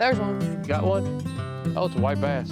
There's one. Got one? Oh, it's a white bass.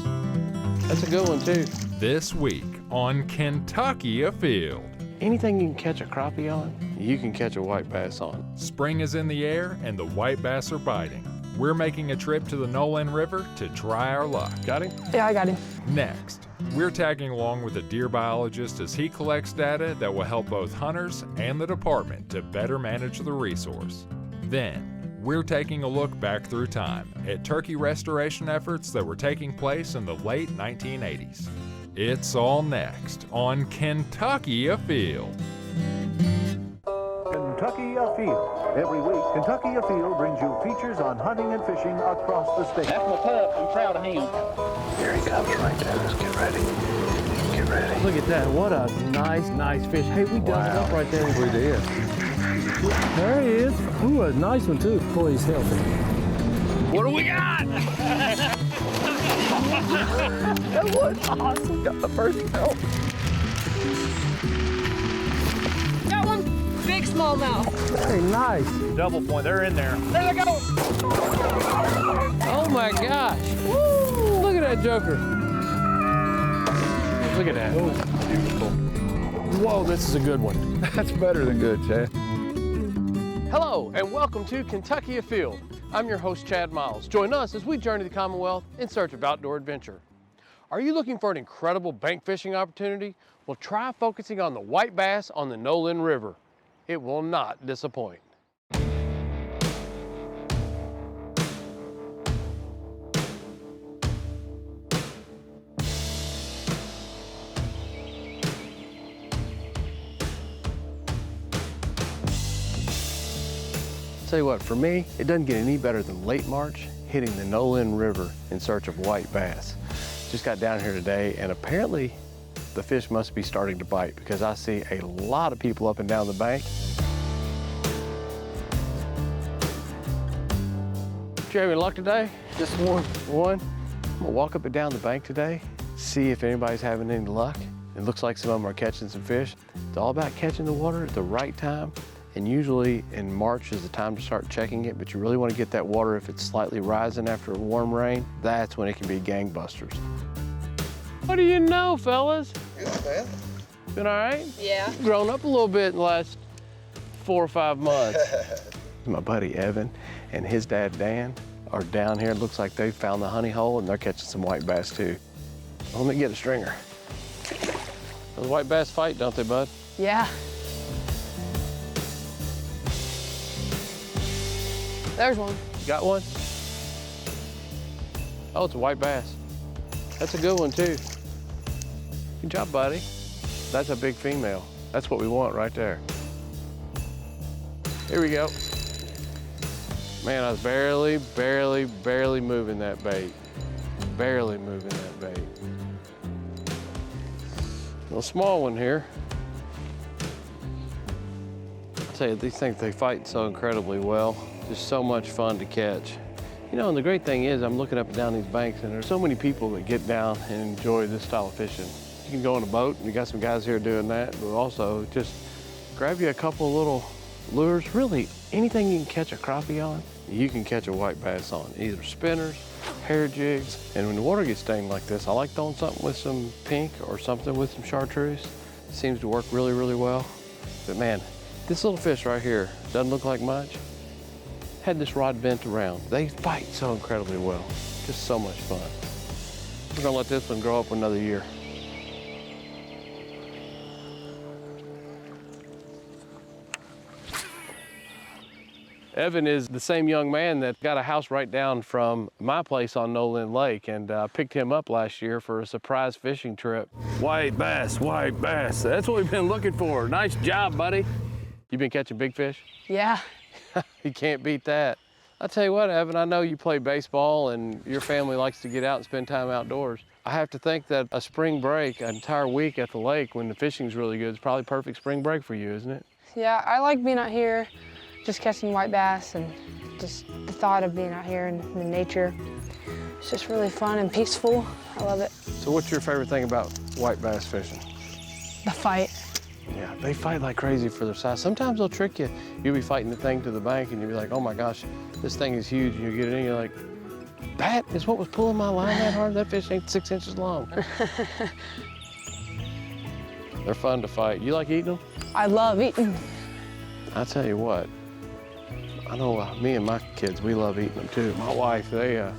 That's a good one too. This week on Kentucky Afield. Anything you can catch a crappie on, you can catch a white bass on. Spring is in the air and the white bass are biting. We're making a trip to the Nolin River to try our luck. Got him? Yeah, I got him. Next, we're tagging along with a deer biologist as he collects data that will help both hunters and the department to better manage the resource. Then, we're taking a look back through time at turkey restoration efforts that were taking place in the late 1980s. It's all next on Kentucky Afield. Kentucky Afield. Every week, Kentucky Afield brings you features on hunting and fishing across the state. That's my pup. I'm proud of him. Here he comes right there. Let's get ready. Get ready. Look at that. What a nice fish. Hey, we dug it up right there. We did. There he is. Ooh, a nice one too. Boy, he's healthy. What do we got? That was awesome. Got the first kill. Got one. Big smallmouth. Very nice. Double point. They're in there. There they go. Oh my gosh. Woo! Look at that joker. Look at that. Beautiful. Whoa, this is a good one. That's better than good, Chad. Hello, and welcome to Kentucky Afield. I'm your host, Chad Miles. Join us as we journey the Commonwealth in search of outdoor adventure. Are you looking for an incredible bank fishing opportunity? Well, try focusing on the white bass on the Nolin River. It will not disappoint. Tell you what, for me, it doesn't get any better than late March hitting the Nolin River in search of white bass. Just got down here today and apparently the fish must be starting to bite because I see a lot of people up and down the bank. Did you have any luck today? Just one. One? I'm gonna walk up and down the bank today, see if anybody's having any luck. It looks like some of them are catching some fish. It's all about catching the water at the right time. And usually in March is the time to start checking it, but you really want to get that water if it's slightly rising after a warm rain. That's when it can be gangbusters. What do you know, fellas? Good, man. Been all right? Yeah. Grown up a little bit in the last 4 or 5 months. My buddy Evan and his dad Dan are down here. It looks like they found the honey hole and they're catching some white bass too. Let me get a stringer. Those white bass fight, don't they, bud? Yeah. There's one. You got one? Oh, it's a white bass. That's a good one too. Good job, buddy. That's a big female. That's what we want right there. Here we go. Man, I was barely moving that bait. Barely moving that bait. A little small one here. I'll tell you, these things, they fight so incredibly well. Just so much fun to catch. You know, and the great thing is I'm looking up and down these banks and there's so many people that get down and enjoy this style of fishing. You can go on a boat and you got some guys here doing that, but also just grab you a couple of little lures. Really, anything you can catch a crappie on, you can catch a white bass on. Either spinners, hair jigs, and when the water gets stained like this, I like throwing something with some pink or something with some chartreuse. It seems to work really, really well. But man, this little fish right here doesn't look like much. Had this rod bent around. They fight so incredibly well. Just so much fun. We're gonna let this one grow up another year. Evan is the same young man that got a house right down from my place on Nolin Lake, and picked him up last year for a surprise fishing trip. White bass, white bass. That's what we've been looking for. Nice job, buddy. You been catching big fish? Yeah. You can't beat that. I'll tell you what, Evan, I know you play baseball and your family likes to get out and spend time outdoors. I have to think that a spring break, an entire week at the lake when the fishing's really good, is probably perfect spring break for you, isn't it? Yeah, I like being out here, just catching white bass and just the thought of being out here in the nature. It's just really fun and peaceful. I love it. So what's your favorite thing about white bass fishing? The fight. Yeah, they fight like crazy for their size. Sometimes they'll trick you. You'll be fighting the thing to the bank and you'll be like, oh my gosh, this thing is huge. And you get it in, you're like, That is what was pulling my line that hard? That fish ain't 6 inches long. They're fun to fight. You like eating them? I love eating. I tell you what, I know me and my kids, we love eating them too. My wife, you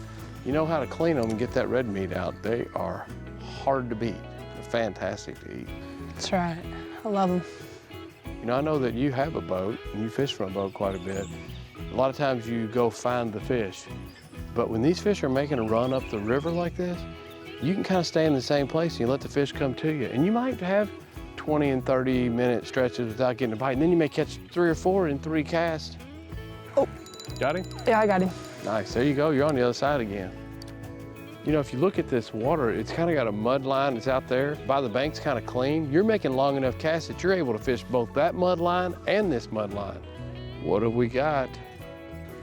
know how to clean them and get that red meat out. They are hard to beat. They're fantastic to eat. That's right. I love them. You know, I know that you have a boat and you fish from a boat quite a bit. A lot of times you go find the fish, but when these fish are making a run up the river like this, you can kind of stay in the same place and you let the fish come to you. And you might have 20 and 30-minute stretches without getting a bite, and then you may catch 3 or 4 in 3 casts. Oh. Got him? Yeah, I got him. Nice, there you go, you're on the other side again. You know, if you look at this water, it's kind of got a mud line that's out there. By the bank's kind of clean. You're making long enough casts that you're able to fish both that mud line and this mud line. What have we got?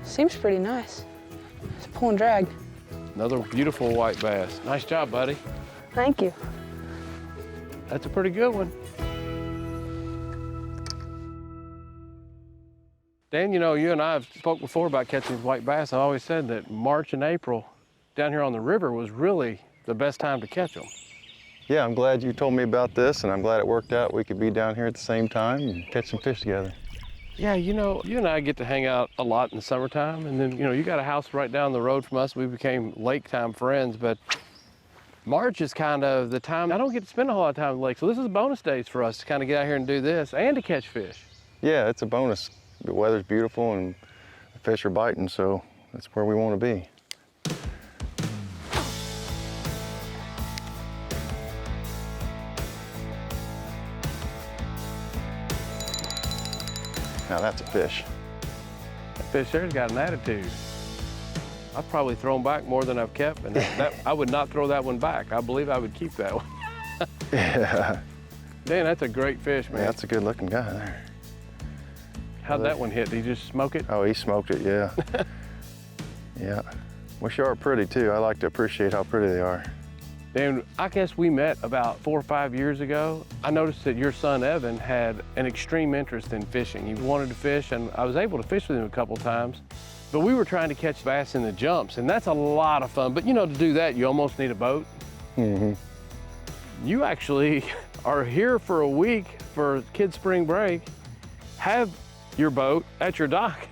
Seems pretty nice. It's a pull and drag. Another beautiful white bass. Nice job, buddy. Thank you. That's a pretty good one. Dan, you know, you and I have spoke before about catching these white bass. I always said that March and April down here on the river was really the best time to catch them. Yeah, I'm glad you told me about this, and I'm glad it worked out. We could be down here at the same time and catch some fish together. Yeah, you know, you and I get to hang out a lot in the summertime, and then, you know, you got a house right down the road from us. We became lake time friends, but March is kind of the time I don't get to spend a whole lot of time at the lake, so this is bonus days for us to kind of get out here and do this and to catch fish. Yeah, it's a bonus. The weather's beautiful and the fish are biting, so that's where we want to be. Now that's a fish. That fish there's got an attitude. I've probably thrown back more than I've kept, and I would not throw that one back. I believe I would keep that one. Yeah. Dan, that's a great fish, man. Yeah, that's a good looking guy there. How'd that one hit? Did you just smoke it? Oh, he smoked it, yeah. Yeah. Well, sure are pretty too. I like to appreciate how pretty they are. Dan, I guess we met about 4 or 5 years ago. I noticed that your son, Evan, had an extreme interest in fishing. He wanted to fish, and I was able to fish with him a couple times. But we were trying to catch bass in the jumps, and that's a lot of fun. But you know, to do that, you almost need a boat. Mm-hmm. You actually are here for a week for kids' spring break, have your boat at your dock,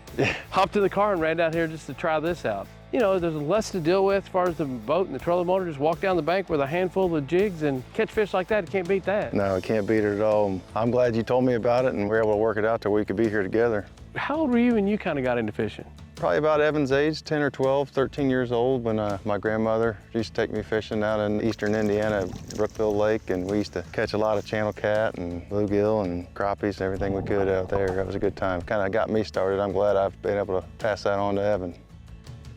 hopped in the car and ran down here just to try this out. You know, there's less to deal with as far as the boat and the trolling motor. Just walk down the bank with a handful of jigs and catch fish like that. You can't beat that. No, I can't beat it at all. I'm glad you told me about it and we were able to work it out till we could be here together. How old were you when you kind of got into fishing? Probably about Evan's age, 10 or 12, 13 years old, when my grandmother used to take me fishing out in eastern Indiana, Whitetail Lake, and we used to catch a lot of channel cat and bluegill and crappies and everything we could out there. It was a good time. Kind of got me started. I'm glad I've been able to pass that on to Evan.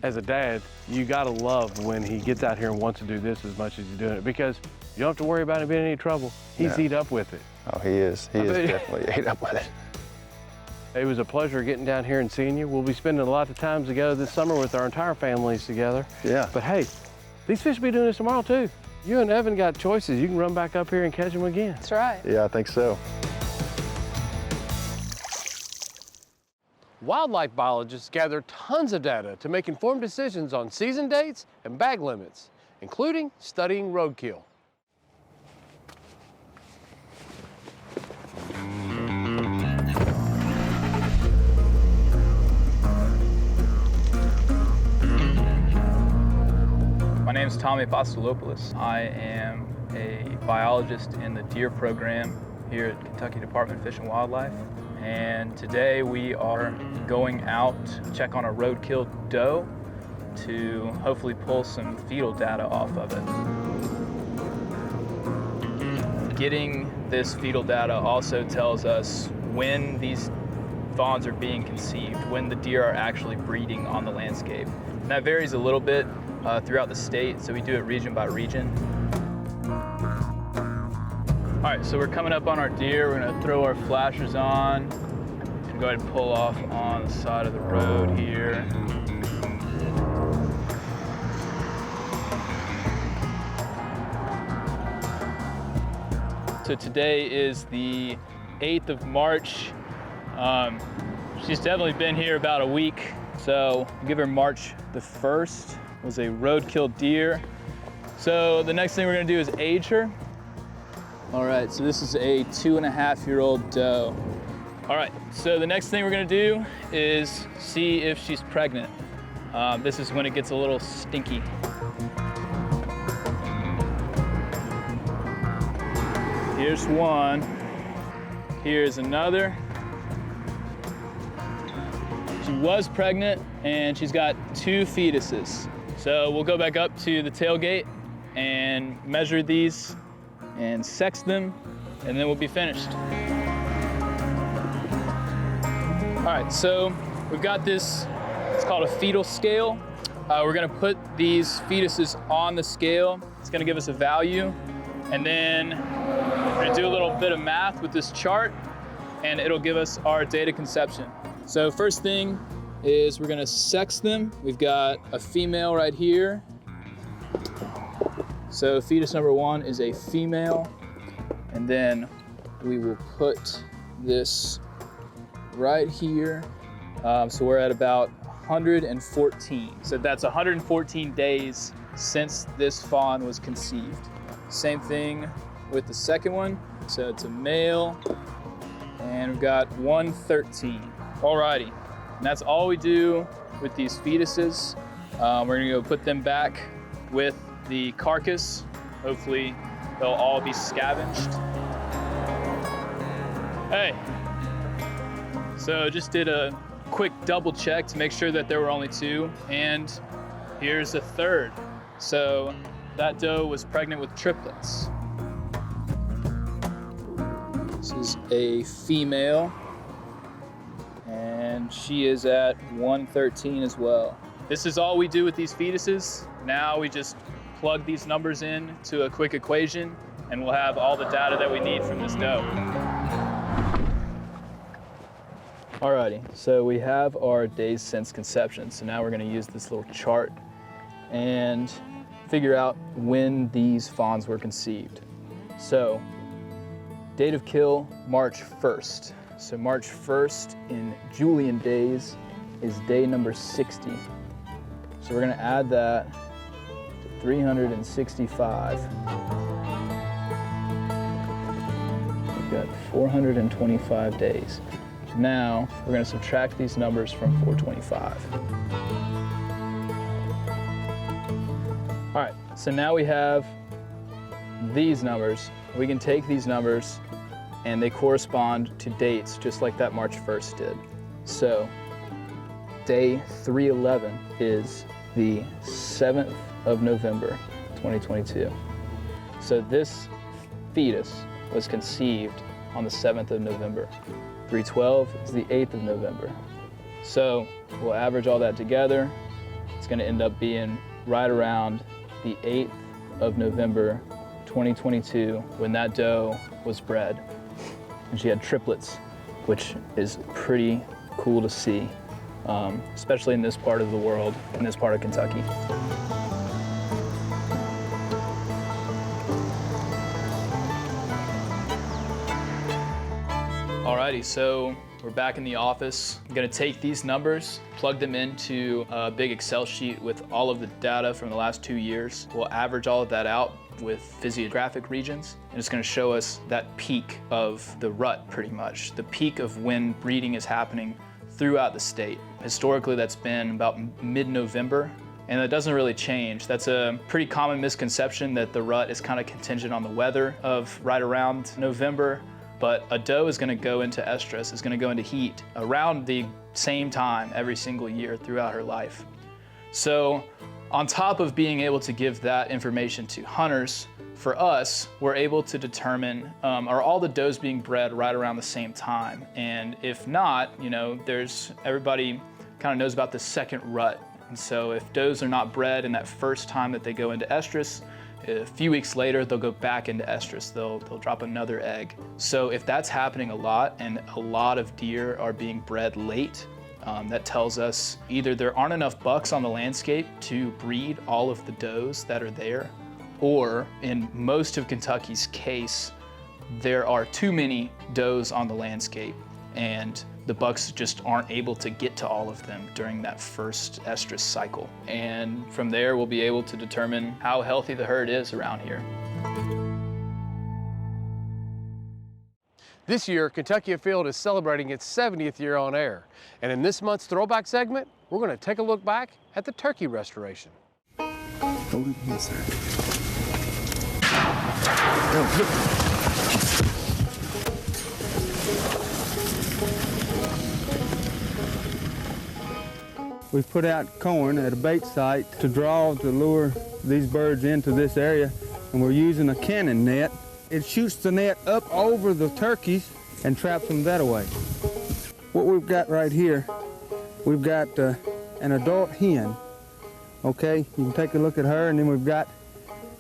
As a dad, you gotta love when he gets out here and wants to do this as much as he's doing it, because you don't have to worry about him being in any trouble. He's eat up with it. Oh, he is. He is definitely ate up with it. It was a pleasure getting down here and seeing you. We'll be spending a lot of times together this summer with our entire families together. Yeah. But hey, these fish will be doing this tomorrow too. You and Evan got choices. You can run back up here and catch them again. That's right. Yeah, I think so. Wildlife biologists gather tons of data to make informed decisions on season dates and bag limits, including studying roadkill. My name is Tommy Apostolopoulos. I am a biologist in the deer program here at Kentucky Department of Fish and Wildlife. And today we are going out to check on a roadkill doe to hopefully pull some fetal data off of it. Getting this fetal data also tells us when these fawns are being conceived, when the deer are actually breeding on the landscape. And that varies a little bit throughout the state, so we do it region by region. All right, so we're coming up on our deer. We're gonna throw our flashers on and go ahead and pull off on the side of the road here. So today is the 8th of March. She's definitely been here about a week, so we'll give her March the 1st. was a roadkill deer. So the next thing we're gonna do is age her. All right, so this is a 2.5-year-old doe. All right, so the next thing we're gonna do is see if she's pregnant. This is when it gets a little stinky. Here's one, here's another. She was pregnant and she's got 2 fetuses. So we'll go back up to the tailgate and measure these and sex them, and then we'll be finished. All right, so we've got this, it's called a fetal scale. We're gonna put these fetuses on the scale. It's gonna give us a value, and then we're gonna do a little bit of math with this chart, and it'll give us our date of conception. So first thing is we're gonna sex them. We've got a female right here. So fetus number 1 is a female, and then we will put this right here. So we're at about 114. So that's 114 days since this fawn was conceived. Same thing with the second one. So it's a male, and we've got 113. Alrighty, and that's all we do with these fetuses. We're gonna go put them back with the carcass. Hopefully they'll all be scavenged. Hey, so just did a quick double check to make sure that there were only 2, and here's a third. So that doe was pregnant with triplets. This is a female, and she is at 113 as well. This is all we do with these fetuses. Now we just plug these numbers in to a quick equation, and we'll have all the data that we need from this doe. Alrighty, so we have our days since conception. So now we're gonna use this little chart and figure out when these fawns were conceived. So, date of kill, March 1st. So March 1st in Julian days is day number 60. So we're gonna add that to 365. We've got 425 days. Now, we're gonna subtract these numbers from 425. All right, so now we have these numbers. We can take these numbers and they correspond to dates just like that March 1st did. So, day 311 is the 7th of November, 2022. So this fetus was conceived on the 7th of November. 312 is the 8th of November. So we'll average all that together. It's gonna end up being right around the 8th of November, 2022, when that doe was bred. And she had triplets, which is pretty cool to see, especially in this part of the world, in this part of Kentucky. Alrighty, so we're back in the office. I'm gonna take these numbers, plug them into a big Excel sheet with all of the data from the last 2 years. We'll average all of that out with physiographic regions, and it's gonna show us that peak of the rut pretty much, the peak of when breeding is happening throughout the state. Historically, that's been about mid-November, and that doesn't really change. That's a pretty common misconception that the rut is kind of contingent on the weather of right around November. But a doe is gonna go into estrus, is gonna go into heat around the same time every single year throughout her life. So on top of being able to give that information to hunters, for us, we're able to determine, are all the does being bred right around the same time? And if not, you know, everybody kind of knows about the second rut. And so if does are not bred in that first time that they go into estrus, a few weeks later, they'll go back into estrus. They'll drop another egg. So if that's happening a lot and a lot of deer are being bred late, that tells us either there aren't enough bucks on the landscape to breed all of the does that are there, or in most of Kentucky's case, there are too many does on the landscape. and the bucks just aren't able to get to all of them during that first estrus cycle. And from there, we'll be able to determine how healthy the herd is around here. This year, Kentucky Afield is celebrating its 70th year on air. And in this month's Throwback segment, we're going to take a look back at the turkey restoration. We've put out corn at a bait site to lure these birds into this area, and we're using a cannon net. It shoots the net up over the turkeys and traps them that way. What we've got right here, we've got an adult hen, okay? You can take a look at her, and then we've got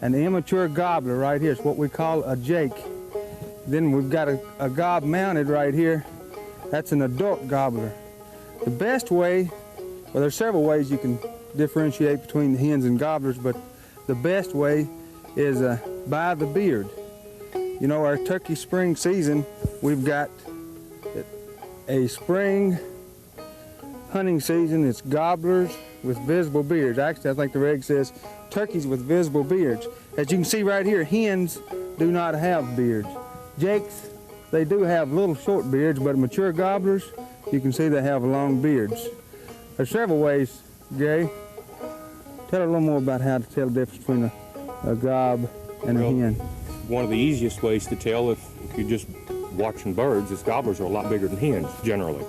an immature gobbler right here. It's what we call a jake. Then we've got a gob mounted right here. That's an adult gobbler. The best way, well, there's several ways you can differentiate between the hens and gobblers, but the best way is by the beard. You know, our turkey spring season, we've got a spring hunting season. It's gobblers with visible beards. Actually, I think the reg says turkeys with visible beards. As you can see right here, hens do not have beards. Jakes, they do have little short beards, but mature gobblers, you can see they have long beards. There's several ways, Gary. Tell a little more about how to tell the difference between a gob and a hen. One of the easiest ways to tell if you're just watching birds is gobblers are a lot bigger than hens, generally.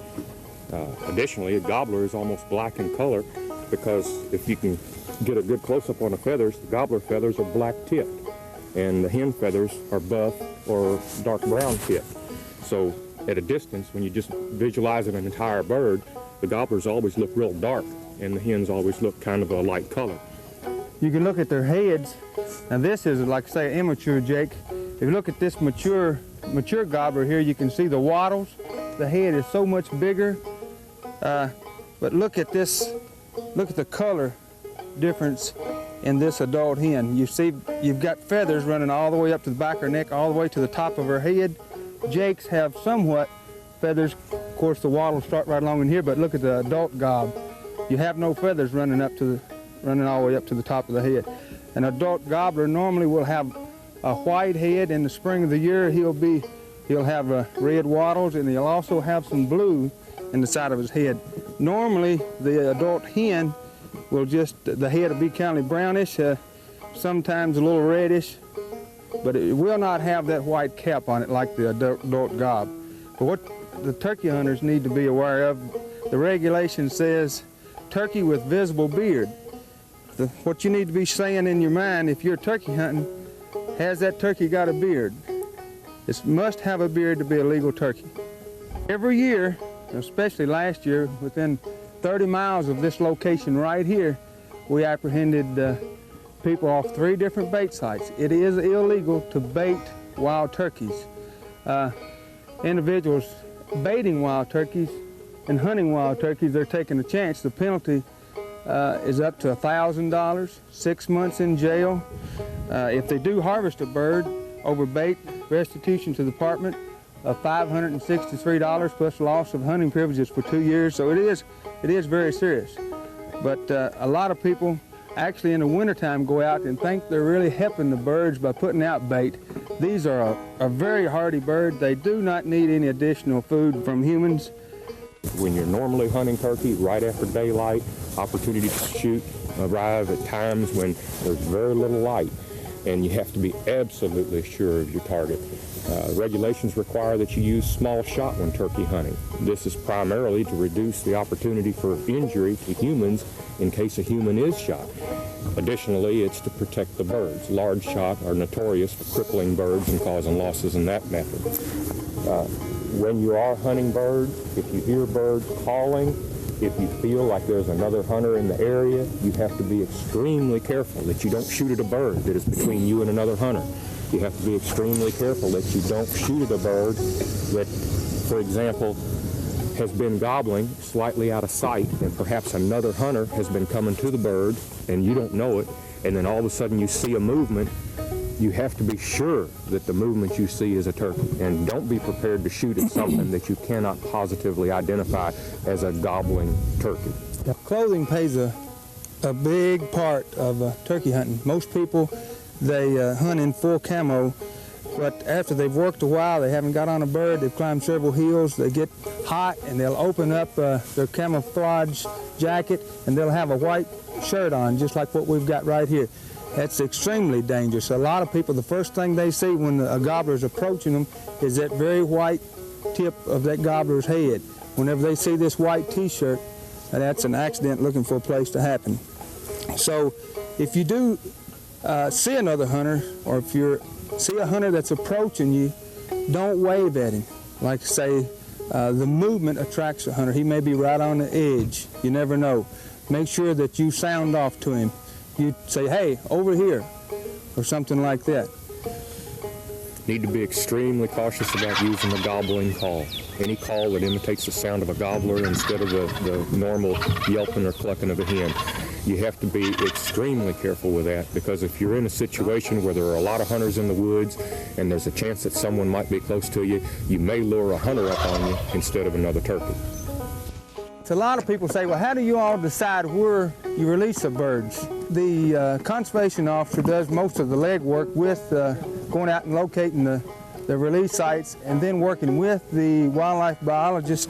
Additionally, a gobbler is almost black in color because if you can get a good close-up on the feathers, the gobbler feathers are black tipped, and the hen feathers are buff or dark brown tipped. So at a distance, when you just visualize an entire bird, the gobblers always look real dark, and the hens always look kind of a light color. You can look at their heads. Now this is, like say, immature jake. If you look at this mature gobbler here, you can see the wattles. The head is so much bigger. But look at this, look at the color difference in this adult hen. You see, you've got feathers running all the way up to the back of her neck, all the way to the top of her head. Jakes have somewhat feathers. Of course, the wattles start right along in here, but look at the adult gob. You have no feathers running all the way up to the top of the head. An adult gobbler normally will have a white head. In the spring of the year, he'll have red wattles, and he'll also have some blue in the side of his head. Normally, the adult hen will the head will be kind of brownish, sometimes a little reddish, but it will not have that white cap on it like the adult gob. But what the turkey hunters need to be aware of, the regulation says turkey with visible beard. What you need to be saying in your mind if you're turkey hunting, has that turkey got a beard? It must have a beard to be a legal turkey. Every year, especially last year, within 30 miles of this location right here, we apprehended people off 3 different bait sites. It is illegal to bait wild turkeys. Individuals baiting wild turkeys and hunting wild turkeys, they're taking a chance. The penalty is up to $1,000, 6 months in jail. If they do harvest a bird over bait, restitution to the department of $563 plus loss of hunting privileges for 2 years. So it is very serious. But a lot of people actually in the wintertime go out and think they're really helping the birds by putting out bait. These are a very hardy bird. They do not need any additional food from humans. When you're normally hunting turkey right after daylight, opportunity to shoot arrive at times when there's very little light, and you have to be absolutely sure of your target. Regulations require that you use small shot when turkey hunting. This is primarily to reduce the opportunity for injury to humans in case a human is shot. Additionally, it's to protect the birds. Large shot are notorious for crippling birds and causing losses in that method. When you are hunting birds, if you hear birds calling, if you feel like there's another hunter in the area, you have to be extremely careful that you don't shoot at a bird that is between you and another hunter. You have to be extremely careful that you don't shoot at a bird that, for example, has been gobbling slightly out of sight, and perhaps another hunter has been coming to the bird and you don't know it, and then all of a sudden you see a movement. you have to be sure that the movement you see is a turkey, and don't be prepared to shoot at something that you cannot positively identify as a gobbling turkey. Clothing plays a big part of turkey hunting. Most people, they hunt in full camo, but after they've worked a while, they haven't got on a bird, they've climbed several hills, they get hot, and they'll open up their camouflage jacket, and they'll have a white shirt on, just like what we've got right here. That's extremely dangerous. A lot of people, the first thing they see when a gobbler is approaching them is that very white tip of that gobbler's head. Whenever they see this white t-shirt, that's an accident looking for a place to happen. So if you do see another hunter, or if you see a hunter that's approaching you, don't wave at him. Like say, the movement attracts a hunter. He may be right on the edge. You never know. Make sure that you sound off to him. You say, hey, over here, or something like that. Need to be extremely cautious about using a gobbling call. Any call that imitates the sound of a gobbler instead of the normal yelping or clucking of a hen. You have to be extremely careful with that, because if you're in a situation where there are a lot of hunters in the woods and there's a chance that someone might be close to you, you may lure a hunter up on you instead of another turkey. So a lot of people say, well, how do you all decide where you release the birds? The conservation officer does most of the legwork with going out and locating the release sites, and then working with the wildlife biologist,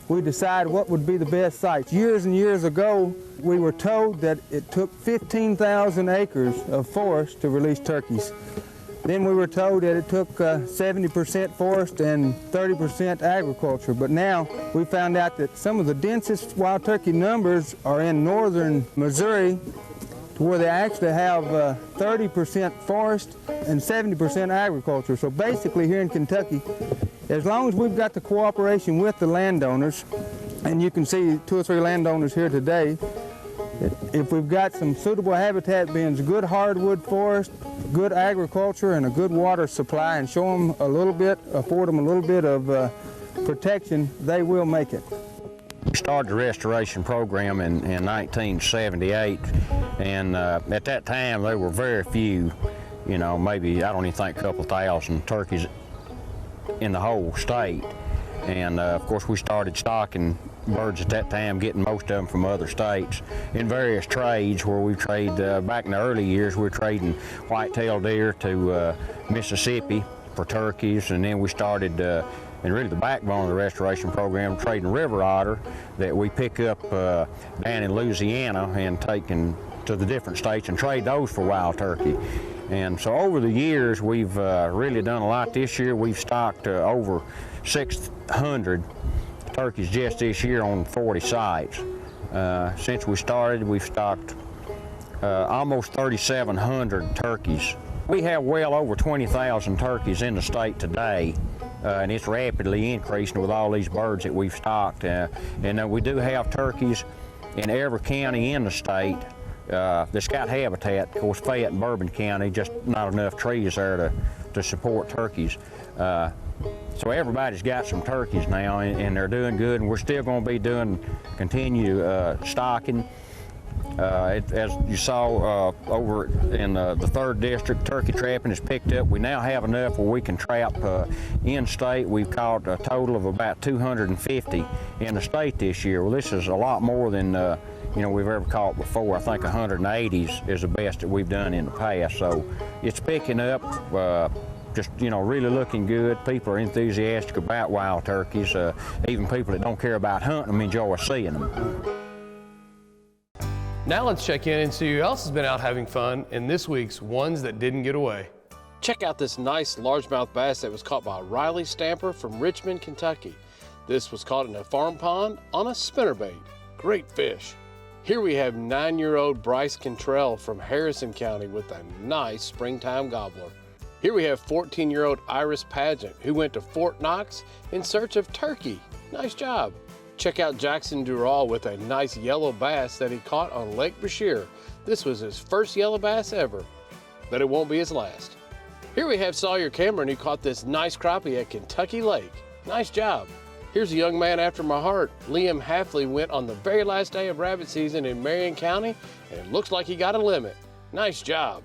we decide what would be the best sites. Years and years ago, we were told that it took 15,000 acres of forest to release turkeys. Then we were told that it took 70% forest and 30% agriculture. But now we found out that some of the densest wild turkey numbers are in northern Missouri, to where they actually have 30% forest and 70% agriculture. So basically here in Kentucky, as long as we've got the cooperation with the landowners, and you can see 2 or 3 landowners here today, if we've got some suitable habitat bins, good hardwood forest, good agriculture, and a good water supply, and show them a little bit, afford them a little bit of protection, they will make it. We started the restoration program in 1978, and at that time there were very few, you know, maybe, I don't even think a couple thousand turkeys in the whole state. And of course we started stocking birds at that time, getting most of them from other states in various trades, where we trade, back in the early years, we were trading whitetail deer to Mississippi for turkeys, and then we started, and really the backbone of the restoration program, trading river otter that we pick up down in Louisiana and taking to the different states and trade those for wild turkey. And so over the years we've really done a lot. This year we've stocked over 600 turkeys just this year on 40 sites. Since we started, we've stocked almost 3,700 turkeys. We have well over 20,000 turkeys in the state today, and it's rapidly increasing with all these birds that we've stocked. And we do have turkeys in every county in the state that's got habitat. Of course, Fayette and Bourbon County, just not enough trees there to support turkeys. So everybody's got some turkeys now, and they're doing good, and we're still going to be continue stocking. As you saw over in the 3rd District, turkey trapping is picked up. We now have enough where we can trap in-state. We've caught a total of about 250 in the state this year. Well, this is a lot more than you know, we've ever caught before. I think 180 is the best that we've done in the past. So it's picking up. Just, you know, really looking good. People are enthusiastic about wild turkeys. Even people that don't care about hunting them enjoy seeing them. Now let's check in and see who else has been out having fun in this week's Ones That Didn't Get Away. Check out this nice largemouth bass that was caught by Riley Stamper from Richmond, Kentucky. This was caught in a farm pond on a spinnerbait. Great fish. Here we have 9-year-old Bryce Cantrell from Harrison County with a nice springtime gobbler. Here we have 14-year-old Iris Pageant, who went to Fort Knox in search of turkey. Nice job. Check out Jackson Dural with a nice yellow bass that he caught on Lake Brashear. This was his first yellow bass ever, but it won't be his last. Here we have Sawyer Cameron, who caught this nice crappie at Kentucky Lake. Nice job. Here's a young man after my heart. Liam Halfley went on the very last day of rabbit season in Marion County, and it looks like he got a limit. Nice job.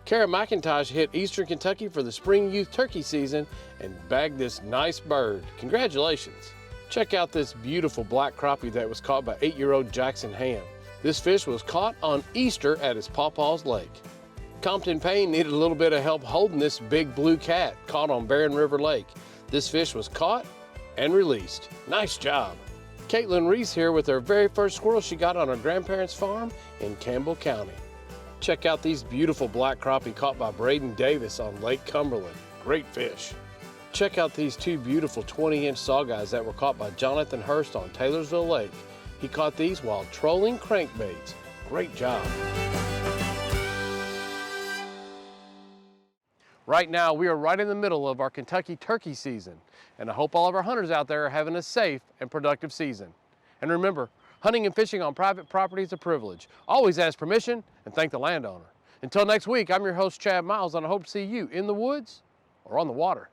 Kara McIntosh hit Eastern Kentucky for the spring youth turkey season and bagged this nice bird. Congratulations. Check out this beautiful black crappie that was caught by 8-year-old Jackson Ham. This fish was caught on Easter at his Pawpaw's Lake. Compton Payne needed a little bit of help holding this big blue cat caught on Nolin River Lake. This fish was caught and released. Nice job. Caitlin Reese here with her very first squirrel she got on her grandparents' farm in Campbell County. Check out these beautiful black crappie caught by Braden Davis on Lake Cumberland. Great fish. Check out these two beautiful 20-inch sawguys that were caught by Jonathan Hurst on Taylorsville Lake. He caught these while trolling crankbaits. Great job. Right now, we are right in the middle of our Kentucky turkey season, and I hope all of our hunters out there are having a safe and productive season. And remember, hunting and fishing on private property is a privilege. Always ask permission and thank the landowner. Until next week, I'm your host, Chad Miles, and I hope to see you in the woods or on the water.